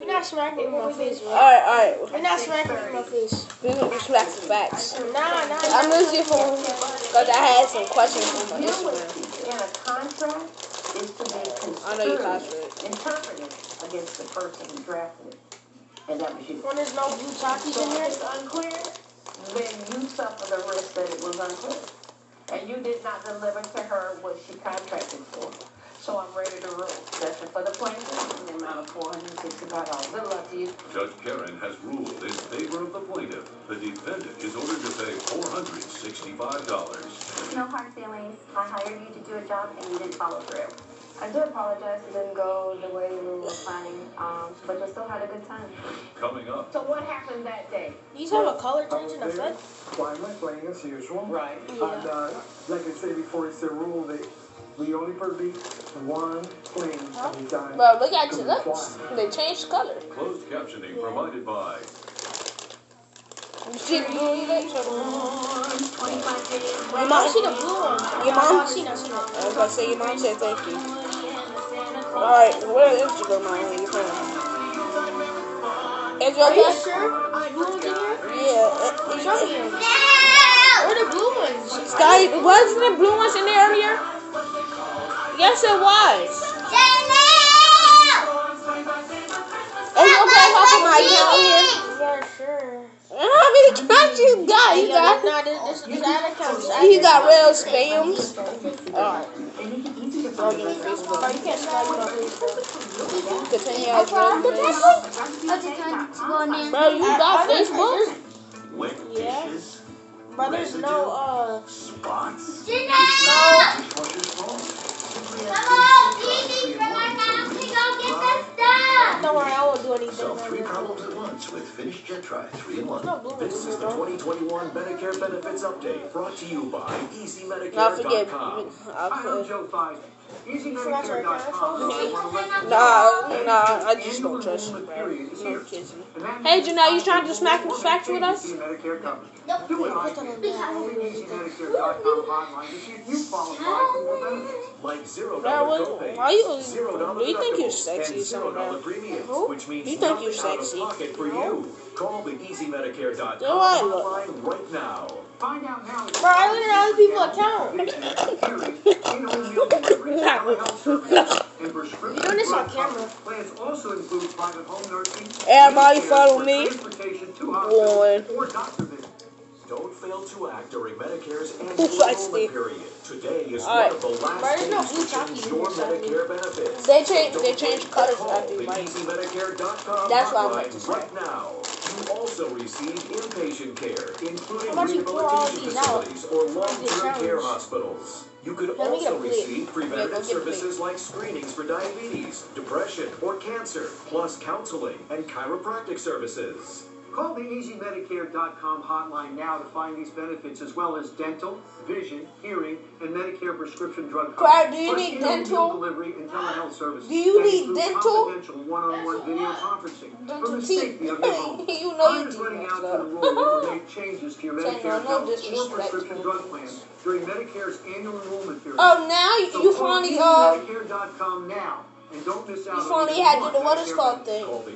You're not smacking me in my face, bro. Alright. You're not smacking me in my face. You smack the facts. Nah. I'm listening for because I had some questions on my Instagram. In a contract is to be I know you passed interpreted against the person who drafted it. And that was you. When there's no blue talkies So in if here, it's unclear, then you suffer the risk that it was unclear. And you did not deliver to her what she contracted for. So I'm ready to rule. That's it for the plaintiff in the amount of $465. Good luck to you. Judge Karen has ruled in favor of the plaintiff. The defendant is ordered to pay $465. No hard feelings. I hired you to do a job and you didn't follow through. I do apologize. It didn't go the way we were planning, but we still had a good time. Coming up. So what happened that day? these have a color change in effect. Climate playing as usual. Right. And like I said before, it's the rule that we only permit one plane at a time. Bro, look at your lips. They changed color. Closed captioning provided by. You see the blue lips? Your mom see the blue one. Your mom? I seen it. I was about to say, your mom said thank you. Alright, where is Instagram on when you phone? Is your Are you okay? sure? Blue ones in here? Yeah. Show me them. Where are the blue ones? Sky, wasn't there blue ones in there earlier? Yes, it was. Is it okay if I put my account here? Yeah, sure. How many accounts you got? You got? Nah, this ad account. You got real spams? Alright. Bro, you can't spell my Facebook. Continue as resumes. Bro, you got Facebook? Wet Yeah. dishes. Bro, there's no, Spots. don't worry, I won't do anything. Solve 3 problems at once with Finish Jet Try 3-in-1. No blue This ones in is here, the bro. 2021 Medicare Benefits Update brought to you by I forget. EasyMedicare.com. I'm Joe Biden. EasyMedicare.com. Nah, I just don't trust you, bro. No kissing. Hey, Janelle, you trying to smack the facts with us? Medicare coverage. Do it right. Call the EasyMedicare.com hotline to see if you qualify for more benefits. Like $0 Bro, copays, why you? $0 Do you think you're deductibles, sexy or and something, bro? $0 premiums, Who? which means You think you're nothing out of sexy? pocket for you. Call the EasyMedicare.com Do I look? hotline right now. Find out now. Bro, I look at other people's account. You're doing this on camera. Plans also include private home nursing. Everybody follow me. Transportation to Boy. hospitals or doctor visits. Don't fail to act during Medicare's Who annual likes enrollment me? period. Today is Alright. one of the last Bro, there's no days blue to talkies change in your here, sorry. Medicare benefits. They Don't changed wait. colors Call after the you might. EasyMedicare.com That's what I meant to hotline say. right now. You also receive inpatient care, including How about you pour all rehabilitation these out? facilities or long-term challenge. care hospitals. You could Let me get a also plate. receive Yeah, preventative go get a plate. services like screenings for diabetes, depression, or cancer, plus counseling and chiropractic services. Call the EasyMedicare.com hotline now to find these benefits, as well as dental, vision, hearing, and Medicare prescription drug coverage. Brad, do you Plus need in-home dental? meal delivery and telehealth services. Do you that need include dental? confidential one-on-one video conferencing Dental from the teeth. safety of your home. You know Time you is do running that out to stuff. enroll or make changes to your Say Medicare no health or disrespect. prescription drug plan during Medicare's annual enrollment period. Oh, now So you call finally EasyMedicare.com now. And don't miss out you on finally even had more to do what it's Medicare called benefits. thing. Call the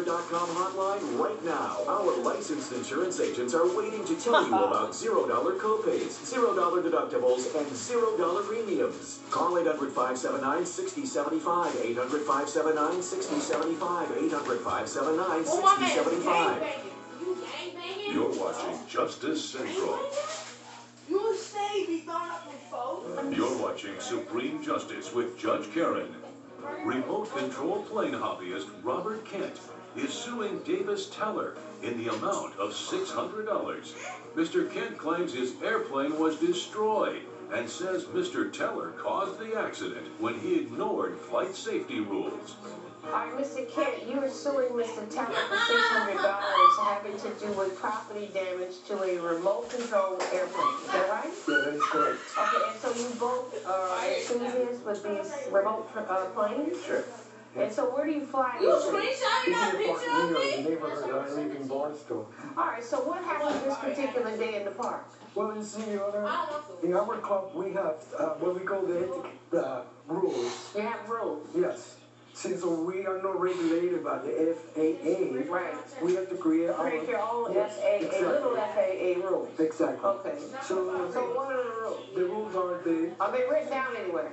EasyMedicare.com hotline right now. Our licensed insurance agents are waiting to tell you about $0 copays, $0 deductibles, and $0 premiums. Call 800-579-6075, 800-579-6075, 800-579-6075. You're watching Justice Central. You're watching Supreme Justice with Judge Karen. Remote control plane hobbyist Robert Kent is suing Davis Teller in the amount of $600. Mr. Kent claims his airplane was destroyed and says Mr. Teller caused the accident when he ignored flight safety rules. All right, Mr. Kent, you are suing Mr. Teller for $600 having to do with property damage to a remote control airplane. Is that right? Yeah, that is correct. Okay, and so you both are enthusiasts with these remote planes? Sure. And so where do you fly You these things? screenshotted that picture of In me? the neighborhood that I live in Barstow. All right, so what happened this particular day in the park? Well, you see, Your Honor, in our club we have what we call the rules. You have rules. Yes. since we are not regulated by the FAA, Right. we have to create our Create your own yes, FAA, exactly. little FAA rules. Exactly. Okay. So what are the rules? The rules Are they written down anywhere?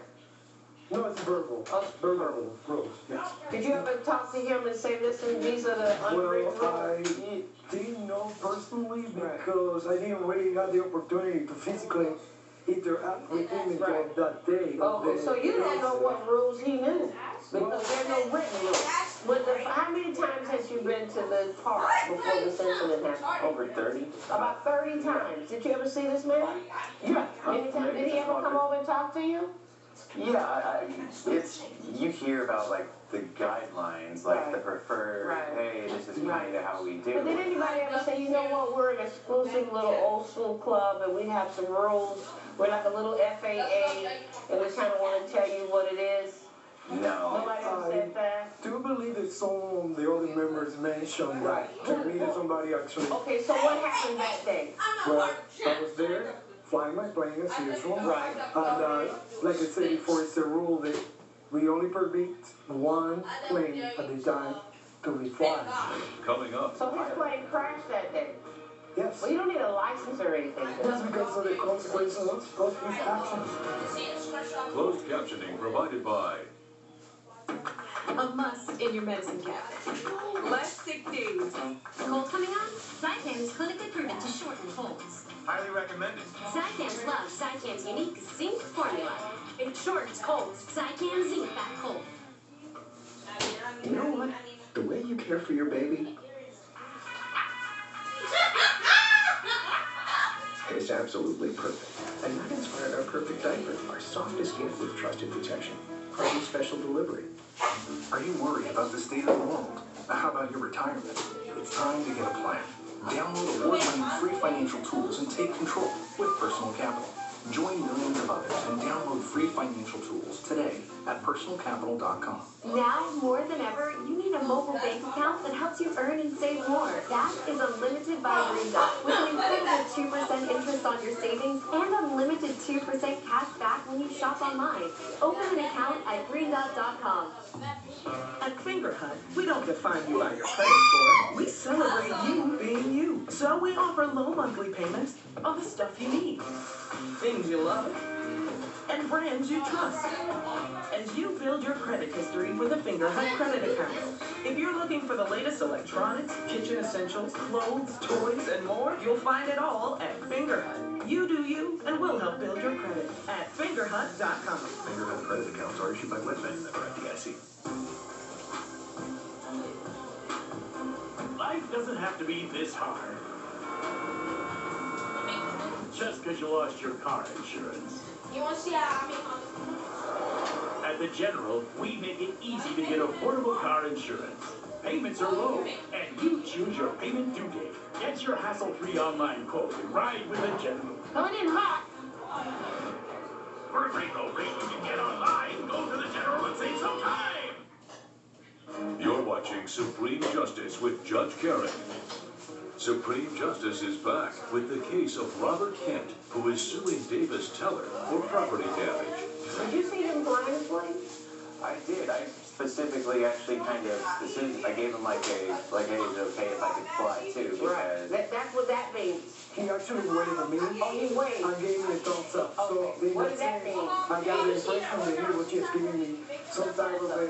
no, it's verbal. Oh. Verbal rules, yes. Did you ever talk to him and say, listen, these are the unwritten Well, I rules? didn't know personally because I didn't really have the opportunity to physically interact with him until that day. Okay, so you don't know what rules he knew, because there are no written rules. How many times has you been to the park before this incident happened? Over 30. About 30 times. Did you ever see this man? Yeah. Anytime? Did he ever come over and talk to you? Yeah, it's, you hear about like the guidelines, like the preferred, hey, this is kind of how we do But did it. anybody ever say, you know what, we're an exclusive little old school club and we have some rules. We're like a little FAA and we kind of want to tell you what it is? No. Nobody ever said that? I do believe that some of the other members mentioned that to me that somebody actually. Okay, so what happened that day? Well, I was there, flying my plane as usual. Right. And like I said before, it's a rule that we only permit one plane at a time to be flying. Coming up. So his plane crashed that day? Yes. Well, you don't need a license or anything. That's because of the consequences of his actions. Closed captioning provided by A must in your medicine cabinet. Less sick days. Cold coming on? Zycam is clinically proven to shorten colds. highly recommended. Zycams love Zycam's unique zinc formula. It shortens colds. Zycam Zinc Back Cold. You know what? The way you care for your baby, it's absolutely perfect. And that inspired our perfect diaper, our softest gift with trusted protection. Probably special delivery. Are you worried about the state of the world? How about your retirement? It's time to get a plan. Download award-winning free financial tools and take control with Personal Capital. Join millions of others and download free financial tools today at personalcapital.com. Now, more than ever, you need a mobile bank account that helps you earn and save more. That is unlimited by Green Dot, with an incredible 2% interest on your savings and unlimited 2% cash back when you shop online. Open an account at greendot.com. At Finger Hut, we don't define you by your credit score. We celebrate you being you. So we offer low monthly payments on the stuff you need, things you love, and brands you trust. As you build your credit history with a Finger Hut credit account. If you're looking for the latest electronics, kitchen essentials, clothes, toys, and more, you'll find it all at Finger Hut. You do you, and we'll help build your credit at fingerhut.com. Finger Hut credit accounts are issued by WebBank member FDIC. Life doesn't have to be this hard. Just because you lost your car insurance. You want to see how I make At the General, we make it easy to get affordable car insurance. Payments are low, and you choose your payment due date. Get your hassle-free online quote and ride with the General. Coming in hot. For a great low rate you can get online, go to the General and save some time. You're watching Supreme Justice with Judge Karen. Supreme Justice is back with the case of Robert Kent, who is suing Davis Teller for property damage. Did you see him blindly? I did. I specifically actually I gave him like hey, is it okay if I could fly too? Because That's what that means. He actually waved at me. Oh, he waved. I gave him a thumbs up. So What does that mean? I got the impression that he was just giving me some type of a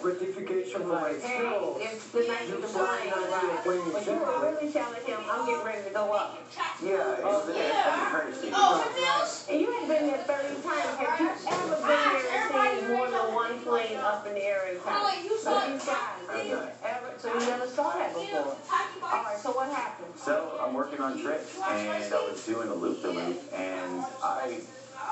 rectification for my Hey, skills. it's the night of the blind eye. But you were really telling him, I'm getting ready to go up. yeah, it's a courtesy. And you had been there 30 times. Have you ever been there and seen more than one plane up in the air in time? So these guys, so you never saw that before. All right, so what happened? So I'm working on tricks, and I was doing a loop-the-loop, and I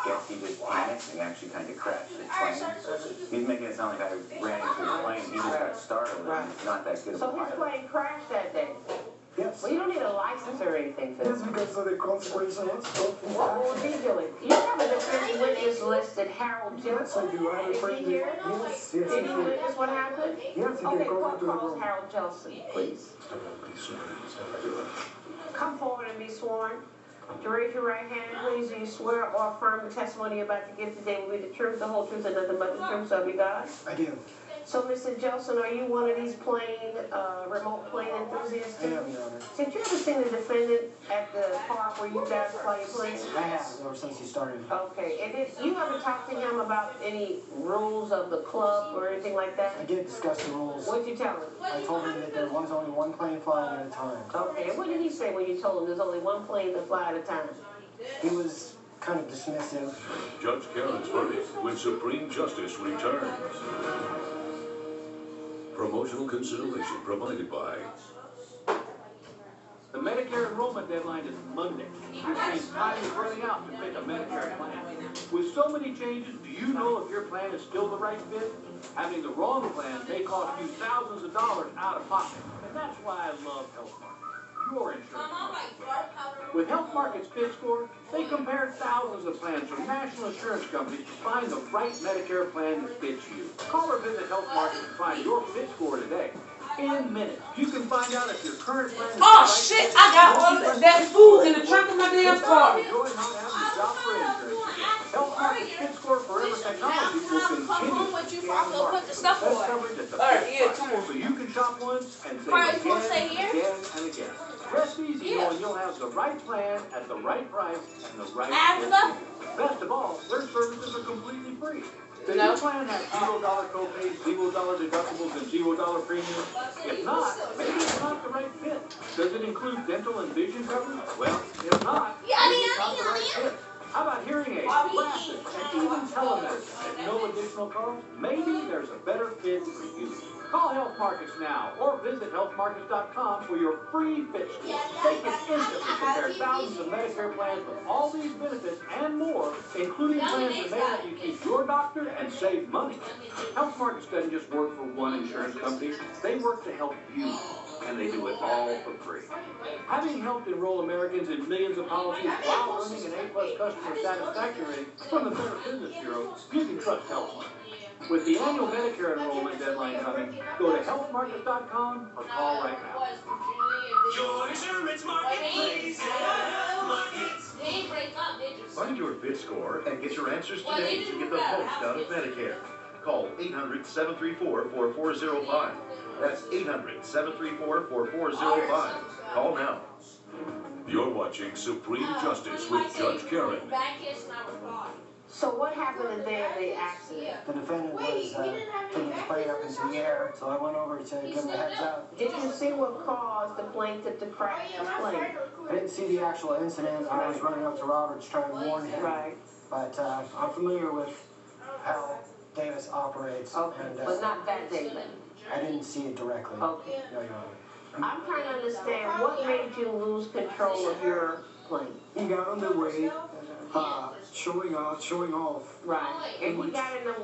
guess he just panicked and actually kind of crashed the plane. He's making it sound like I ran into the plane. He just got startled, and he's not that good of a So his pilot. plane crashed that day? Yes. Well, you don't need a license or anything for That's this. because of the consequences of his What was he doing? You have a defense witness listed, Harold Yes, I Johnson. do. I have a Is friend he here? Yes, Did he yes. witness what happened? Yes, he Okay, can go what into the calls room. Harold Johnson, please? Come forward and be sworn. To raise your right hand, please. Do you swear or affirm the testimony you're about to give today will be the truth, the whole truth, and nothing but the truth, so help you God? I do. So, Mr. Jolson, are you one of these remote plane enthusiasts? I am, Your Honor. Did you ever see the defendant at the park where you guys play planes? I have, ever since he started. Okay, and did you ever talk to him about any rules of the club or anything like that? I did discuss the rules. What'd you tell him? I told him that there was only one plane flying at a time. Okay, and what did he say when you told him there's only one plane to fly at a time? He was kind of dismissive. Judge Karen's verdict when Supreme Justice returns. Promotional consideration provided by... The Medicare enrollment deadline is Monday, which means time is running out to pick a Medicare plan. With so many changes, do you know if your plan is still the right fit? Having the wrong plan may cost you thousands of dollars out of pocket. And that's why I love Health Market, your insurance company. With Health Market's Fit Score, they compare thousands of plans from national insurance companies to find the right Medicare plan that fits you. Call or visit Health Market to find your Fit Score today. In minutes, you can find out if your current plan is Oh shit! I got all of that food in the trunk of my damn car. Enjoy not having to shop for insurance. Health Market's Fit Score Forever Technology will continue to scan the market. Best coverage at the best price. So you can shop once and save again and again. Rest easy knowing you'll have the right plan at the right price and the right fit. Best of all, their services are completely free. Does your plan have $0 copays, $0 deductibles, and $0 premiums? If not, maybe it's not the right fit. Does it include dental and vision coverage? Well, if not, maybe it's not the right fit. How about hearing aids, glasses, and even telemedicine at no additional cost? Maybe there's a better fit for you. Call Health Markets now or visit healthmarkets.com for your free fit score. They can instantly compare thousands of Medicare plans with all these benefits and more, including plans that may let you keep your doctor and save money. Health Markets doesn't just work for one insurance company. They work to help you, and they do it all for free. Having helped enroll Americans in millions of policies while earning an A+ customer satisfaction rating from the Better Business Bureau, you can trust Health Markets. With the annual Medicare enrollment deadline coming, go to healthmarkets.com or call right now. Your insurance marketplace. Find your Fit Score and get your answers today to get the most out of Medicare. Call 800-734-4405. That's 800-734-4405. Call now. You're watching Supreme Justice with Judge Karen. So what happened in the accident? The defendant was taking the plane up into the air, so I went over to give him a heads up. Did you see what caused the plaintiff to crash the plane? I didn't see the actual incident. I was running up to Roberts trying to warn him. Right. But I'm familiar with how Davis operates. Okay, but not that day then? I didn't see it directly. Okay. No, Your Honor. I'm trying to understand what made you lose control of your plane. He got on the way, showing off. Right. And he got in the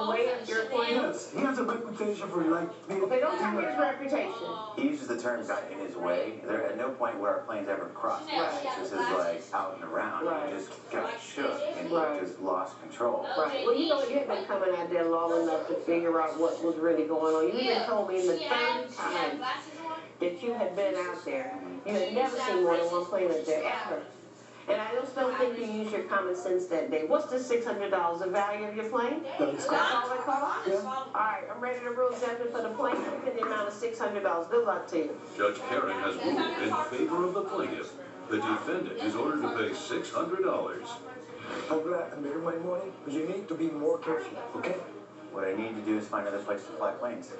way of your plane? Yes, he has a reputation for being... Okay, don't tell me his reputation. He uses the term got in his way. There at no point where our planes ever crossed. This is like out and around. Right. He just got shook and he just lost control. Right. Well, you know, you had been coming out there long enough to figure out what was really going on. You even told me in the third time that you had been out there. You had never seen more than one plane up there, ever. And I just don't think you used your common sense that day. What's the $600, the value of your plane? That's all it cost? Yeah. All right, I'm ready to rule judgment for the plaintiff in the amount of $600. Good luck to you. Judge Karen has ruled in favor of the plaintiff. The defendant is ordered to pay $600. I'm glad I'm making my money, but you need to be more careful, okay? What I need to do is find another place to fly planes.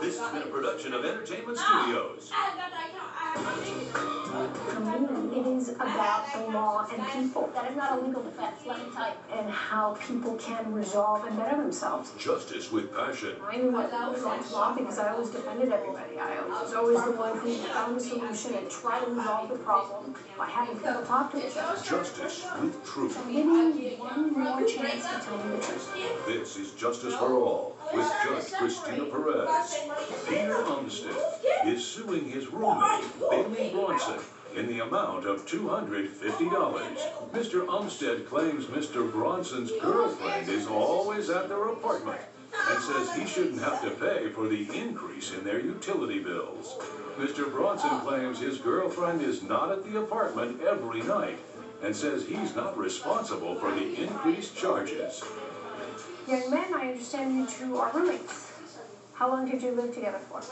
This has been a production of Entertainment Studios. It is about the law and people. That is not a legal defense, let me tell you. And how people can resolve and better themselves. Justice with passion. I knew what was going to law because I always defended everybody. I was always the one who found a solution and tried to resolve the problem by having people talk to each other. Justice with truth. So give me one more chance to tell you the truth. This is Justice for All with Judge Christina Perez. Peter Umstead is suing his roommate, Bailey Bronson, in the amount of $250. Mr. Umstead claims Mr. Bronson's girlfriend is always at their apartment and says he shouldn't have to pay for the increase in their utility bills. Mr. Bronson claims his girlfriend is not at the apartment every night and says he's not responsible for the increased charges. Young men, I understand you two are roommates. How long did you live together for?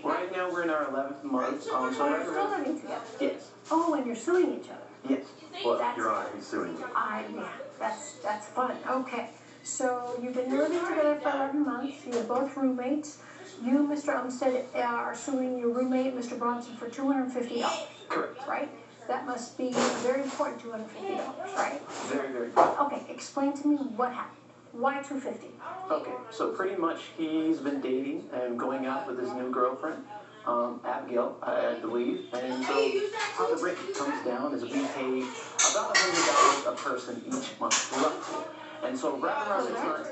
Right now we're in our 11th month. So you're still living together? Yes. Oh, and you're suing each other? Yes. Well, That's- Your Honor, he's suing me. Yeah, that's fun. Okay. So you've been living together for 11 months. You're both roommates. You, Mr. Umstead, are suing your roommate, Mr. Bronson, for $250. Correct. Right? That must be very important, $250, right? Very, very good. Okay, explain to me what happened. Why $250? Okay, so pretty much he's been dating and going out with his new girlfriend, Abigail, I believe. And so how the rent comes down is we pay about $100 a person each month, roughly. And so right around the time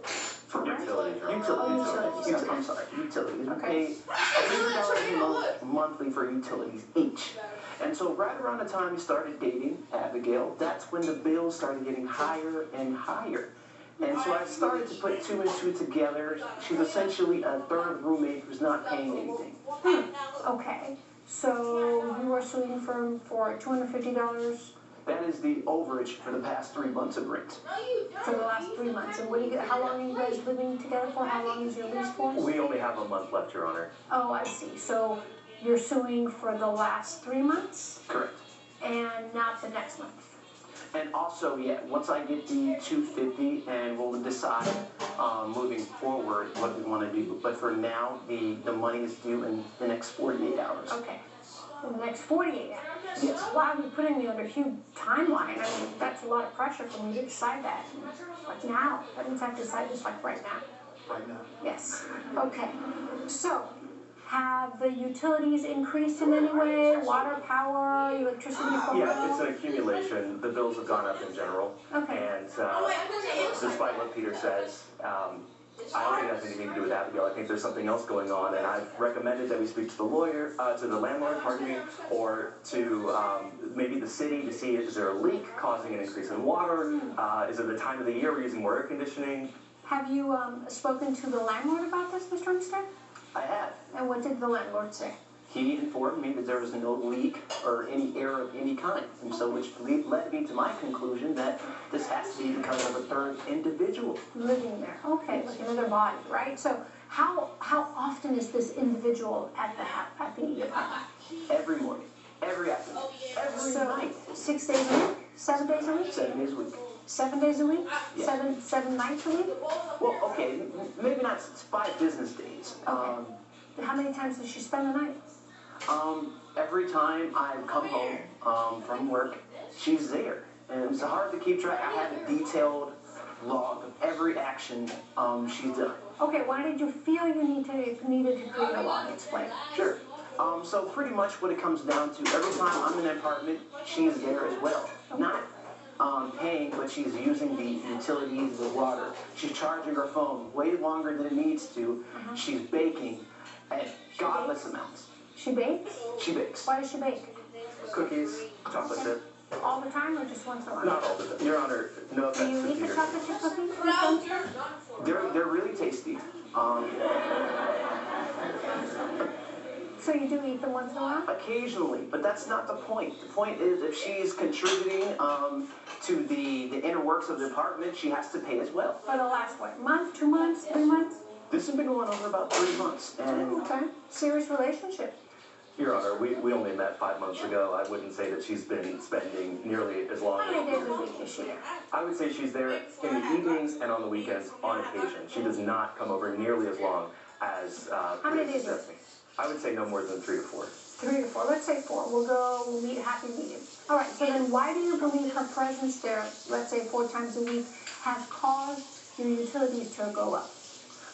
for utilities. I'm sorry, utilities. We pay $100 a month monthly for utilities each. And so right around the time he started dating Abigail, that's when the bills started getting higher and higher. And so I started to put two and two together. She's essentially a third roommate who's not paying anything. Okay, so you are suing for $250? That is the overage for the past 3 months of rent. For the last 3 months. And how long are you guys living together for? How long is your lease for? We only have a month left, Your Honor. Oh, I see. So you're suing for the last 3 months? Correct. And not the next month? And also, yeah, once I get the $250, and we'll decide moving forward what we want to do. But for now, the money is due in the next 48 hours. Okay. In the next 48 hours? Yes. Wow, you're putting me under a huge timeline. I mean, that's a lot of pressure for me to decide that. Like now. That means I have to decide this like right now. Right now. Yes. Okay. So, have the utilities increased in any way? Water, power, electricity, phone? Yeah, it's an accumulation. The bills have gone up in general. Okay. And despite what Peter says, I don't think it has anything to do with Abigail. I think there's something else going on, and I've recommended that we speak to the lawyer, to the landlord, pardon me, or to maybe the city to see is there a leak causing an increase in water? Is it the time of the year we're using more air conditioning? Have you spoken to the landlord about this, Mr. Umstead? I have. And what did the landlord say? He informed me that there was no leak or any error of any kind, and so which led me to my conclusion that this has to be because of a third individual living there. Okay, like another body, right? So how often is this individual at the apartment? Every morning, every afternoon, every night. 6 days a week? 7 days a week? 7 days a week. 7 days a week? Yeah. Seven nights a week? Well, okay, maybe not 5 business days. Okay. How many times does she spend the night? Every time I come home from work, she's there. And it's hard to keep track. I have a detailed log of every action she's done. Okay, why did you feel you needed to create a log? Explain. Sure. So pretty much what it comes down to, every time I'm in an apartment, she's there as well. Okay. Not paying, but she's using the utilities, the water. She's charging her phone way longer than it needs to. She's baking at godless amounts. She bakes? She bakes. Why does she bake? Cookies, chocolate chip. All the time or just once in a while? Not all the time. Your Honor, no offense. Do you eat the chocolate chip cookies? They're really tasty. So you do eat them once in a while? Occasionally, but that's not the point. The point is if she's contributing to the inner works of the apartment, she has to pay as well. For the last, what, month, 2 months, 3 months? This has been going on for about 3 months. And okay. Serious relationship. Your Honor, we only met 5 months ago. I wouldn't say that she's been spending nearly as long. How many days a week is she there? I would say she's there in the evenings and on the weekends on occasion. She does not come over nearly as long as How many days a week? I would say no more than 3 to 4. 3 to 4. Let's say 4. We'll meet a happy medium. All right. So then, why do you believe her presence there, let's say 4 times a week, has caused your utilities to go up?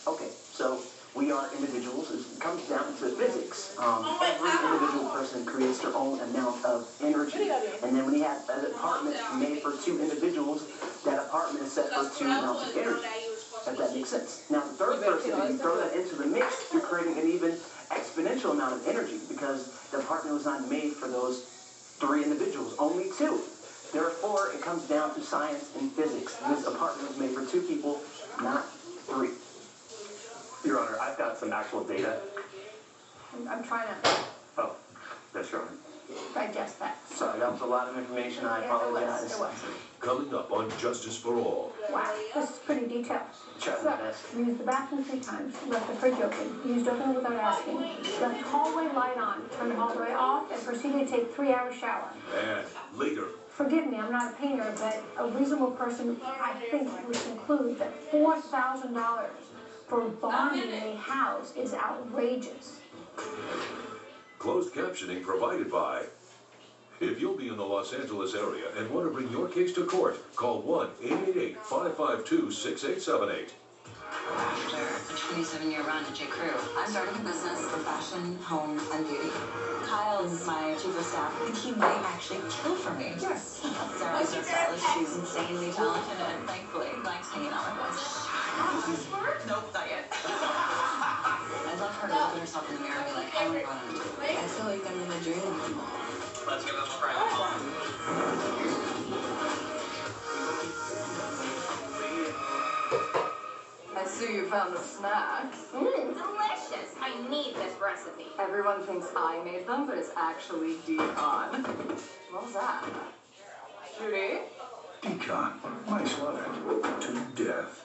Okay, so we are individuals. It comes down to physics. Every individual person creates their own amount of energy. And then when you have an apartment made for 2 individuals, that apartment is set for 2 amounts of energy. If that makes sense. Now, the third person, if you throw that into the mix, you're creating an even exponential amount of energy because the apartment was not made for those 3 individuals, only 2. Therefore, it comes down to science and physics. This apartment was made for 2 people, not 3. Your Honor, I've got some actual data. I'm trying to Oh, that's your Honor. digest that. Sorry, that was a lot of information. I apologize. It was. Coming up on Justice for All. Wow, this is pretty detailed. Try my best. Used the bathroom 3 times, left the fridge open, used open without asking, left hallway light on, turned the hallway off, and proceeded to take 3-hour shower. And later, Forgive me, I'm not a painter, but a reasonable person, I think, would conclude that $4,000 for bonding a house is outrageous. closed captioning provided by. If you'll be in the Los Angeles area and want to bring your case to court, call 1-888-552-6878. After a 27-year run at J. Crew, I'm starting a business for fashion, home, and beauty. Kyle is my chief of staff. I think he might actually kill for me. Yes. Sarah's our stylist. She's insanely talented and thankfully likes hanging out with us. Nope, not yet. I'd love her to look at herself in the mirror and be like, I want to go on a date. I feel like I'm in a dream. Let's give them a friend. I see you found a snack. Delicious. I need this recipe. Everyone thinks I made them, but it's actually decon. What was that? Judy? Decon. Nice letter. To death.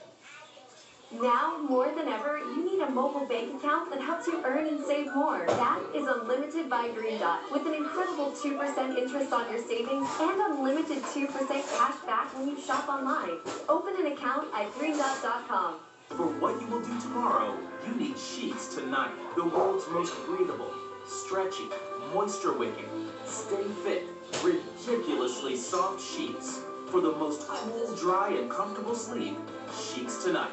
Now, more than ever, you need a mobile bank account that helps you earn and save more. That is Unlimited by Green Dot, with an incredible 2% interest on your savings and unlimited 2% cash back when you shop online. Open an account at greendot.com. For what you will do tomorrow, you need sheets tonight. The world's most breathable, stretchy, moisture-wicking, stay fit, ridiculously soft sheets. For the most cool, dry, and comfortable sleep, sheets tonight.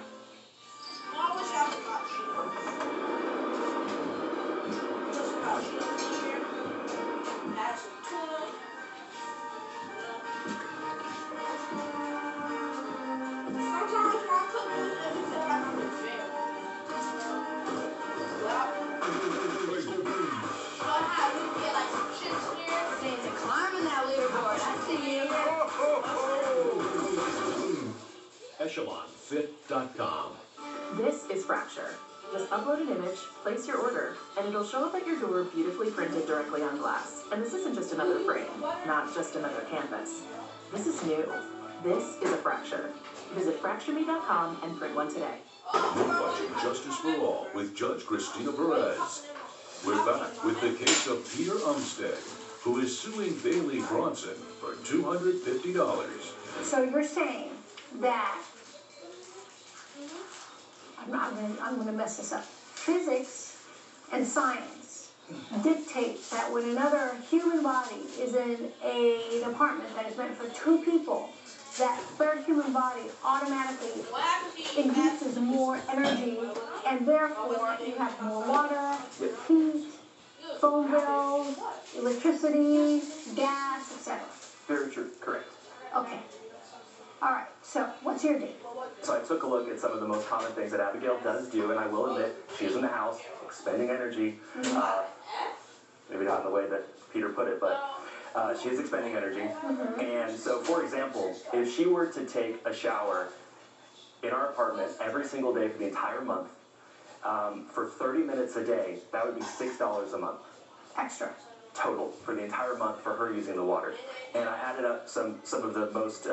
EchelonFit.com. This is Fracture. Just upload an image, place your order, and it'll show up at your door beautifully printed directly on glass. And this isn't just another frame, not just another canvas. This is new. This is a Fracture. Visit FractureMe.com and print one today. You're watching Justice for All with Judge Christina Perez. We're back with the case of Peter Umstead, who is suing Bailey Bronson for $250. So you're saying that, I'm going to mess this up. Physics and science dictate that when another human body is in an apartment that is meant for 2 people, that third human body automatically induces more energy, and therefore you have more water, heat, phone bills, electricity, gas, etc. Very true, correct. Okay. All right, so what's your deal? So I took a look at some of the most common things that Abigail does do, and I will admit, she's in the house, expending energy. Maybe not in the way that Peter put it, but she is expending energy. And so, for example, if she were to take a shower in our apartment every single day for the entire month, for 30 minutes a day, that would be $6 a month. Extra. Total for the entire month for her using the water. And I added up some of the most